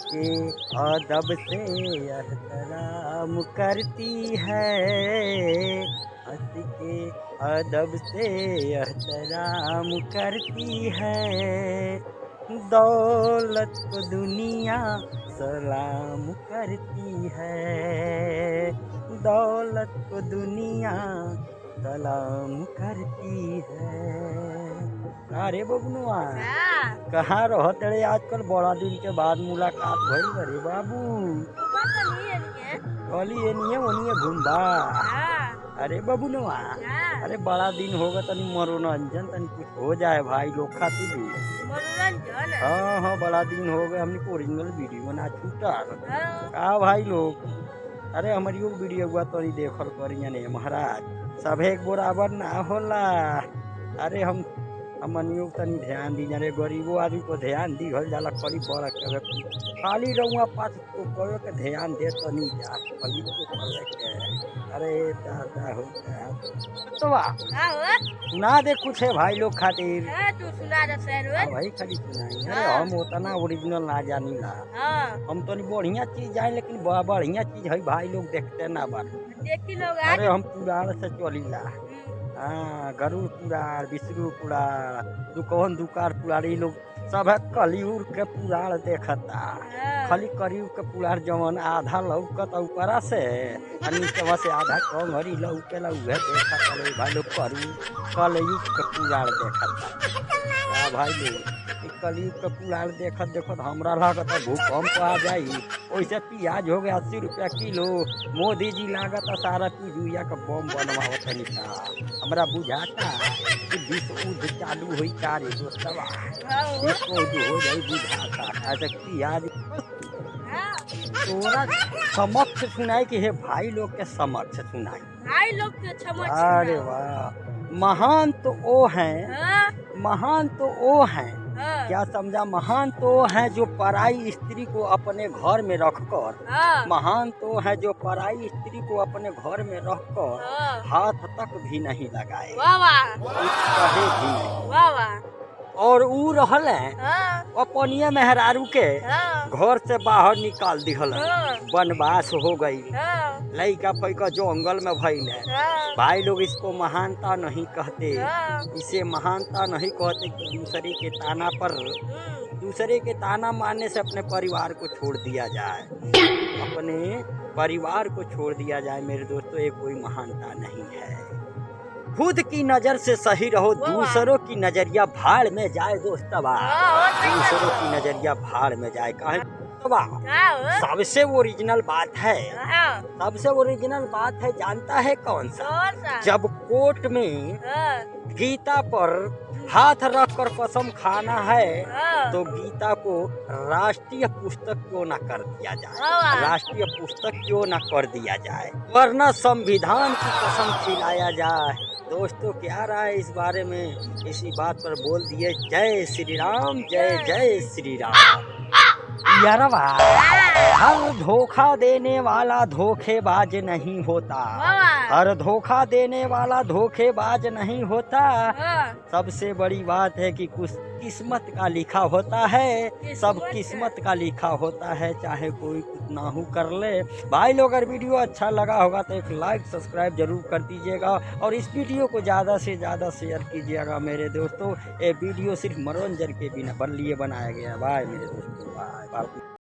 के अदब से एहतराम करती है, हंस के अदब से एहतराम करती है। दौलत को दुनिया सलाम करती है, दौलत को दुनिया सलाम करती है। अरे बबनुआ, कहाँ रहत रे आजकल? बड़ा दिन के बाद मुलाकात भइल रे बाबू। कली एनिए ओनिए घूमबा। अरे बबनुआ, अरे बड़ा दिन हो गया, तनी मनोरंजन तनी कुछ हो जाए भाई लोग खातिर भी। मनोरंजन। हाँ हाँ, बड़ा दिन हो गए हमने ओरिजिनल वीडियो बना छूटा का भाई लोग। अरे हमारी वीडियो हुआ तो देखल करिए ने महाराज, सभे एक बराबर ना होला। अरे हमनियों तनी ध्यान दी जाने, गरीबों आदमी को ध्यान दी हल जाला। खाली बड़ा के खाली रहुआ पास तो करे के ध्यान दे तो नहीं जा खाली तो करे के। अरे दादा हो तो सुना दे कुछ है भाई लोग खातिर। तू सुना दे सर। भाई खाली सुनाई। अरे हम उतना ओरिजिनल ना जानी ला, हम तो बढ़िया चीज जाए लेकिन बढ़िया चीज है भाई लोग देखते ना बात देखी लोग। अरे हम पुराण से चलीला। हाँ, गरुड़ पुराण, विष्णु पुराण, दुकौन दुकार पुराणी लोग सब है कलयुग के पुराण देखता। खाली कलयुग के पुराण जवन आधा लौकत ऊपरा से नीचवा से आधा कम हरी लौकेला उहे देखता भाई लोग। कलयुग के पुराण देखता भाई लोग। कलयुग के पुराण देखत देखत हमरा लागत भूकंप आ जाई। वैसे प्याज हो गया 80 रुपया किलो। मोदी जी लागत सारा पिजुआ का बम बनवावत निका। हमरा बुझाता कि विश्व युद्ध चालू हुई चारे दोस्तवा, विश्व युद्ध हो जाई बुझाता। ऐसे प्याज तोरा समक्ष सुनाई कि हे भाई लोग के समक्ष सुनाई। भाई लोग के समक्ष। अरे वाह, महान तो वो हैं, महान तो वो हैं। क्या समझा? महान तो है जो पराई स्त्री को अपने घर में रखकर, महान तो है जो पराई स्त्री को अपने घर में रखकर हाथ तक भी नहीं लगाए, कहे भी नहीं। और ऊ रहल अपनिया मेहरारू के घर से बाहर निकाल दिहल। वनवास हो गई, लइका पैका जंगल में भइल है। भाई लोग इसको महानता नहीं कहते, इसे महानता नहीं कहते कि दूसरे के ताना पर, दूसरे के ताना मारने से अपने परिवार को छोड़ दिया जाए, अपने परिवार को छोड़ दिया जाए। मेरे दोस्तों, ये कोई महानता नहीं है। खुद की नजर से सही रहो, दूसरों की नजरिया भाड़ में जाए दोस्तवा, दूसरों की नजरिया भाड़ में जाए। कहे सबसे ओरिजिनल बात है, सबसे ओरिजिनल बात है जानता है कौन सा? जब कोर्ट में गीता पर हाथ रख कर कसम खाना है तो गीता को राष्ट्रीय पुस्तक क्यों ना कर दिया जाए, राष्ट्रीय पुस्तक क्यों ना कर दिया जाए, वरना संविधान की कसम खिलाया जाए। दोस्तों, क्या राय इस बारे में? इसी बात पर बोल दिए जय श्री राम, जय जय श्री राम। यारवा, हर धोखा देने वाला धोखेबाज नहीं होता, हर धोखा देने वाला धोखेबाज नहीं होता। सबसे बड़ी बात है कि कुछ किस्मत का लिखा होता है, सब किस्मत का लिखा होता है, चाहे कोई कितना हो कर ले। भाई लोग, अगर वीडियो अच्छा लगा होगा तो एक लाइक सब्सक्राइब जरूर कर दीजिएगा और इस वीडियो को ज़्यादा से ज़्यादा शेयर कीजिएगा मेरे दोस्तों। ये वीडियो सिर्फ मनोरंजन के बिना लिए बनाया गया। बाय मेरे दोस्तों, बाय।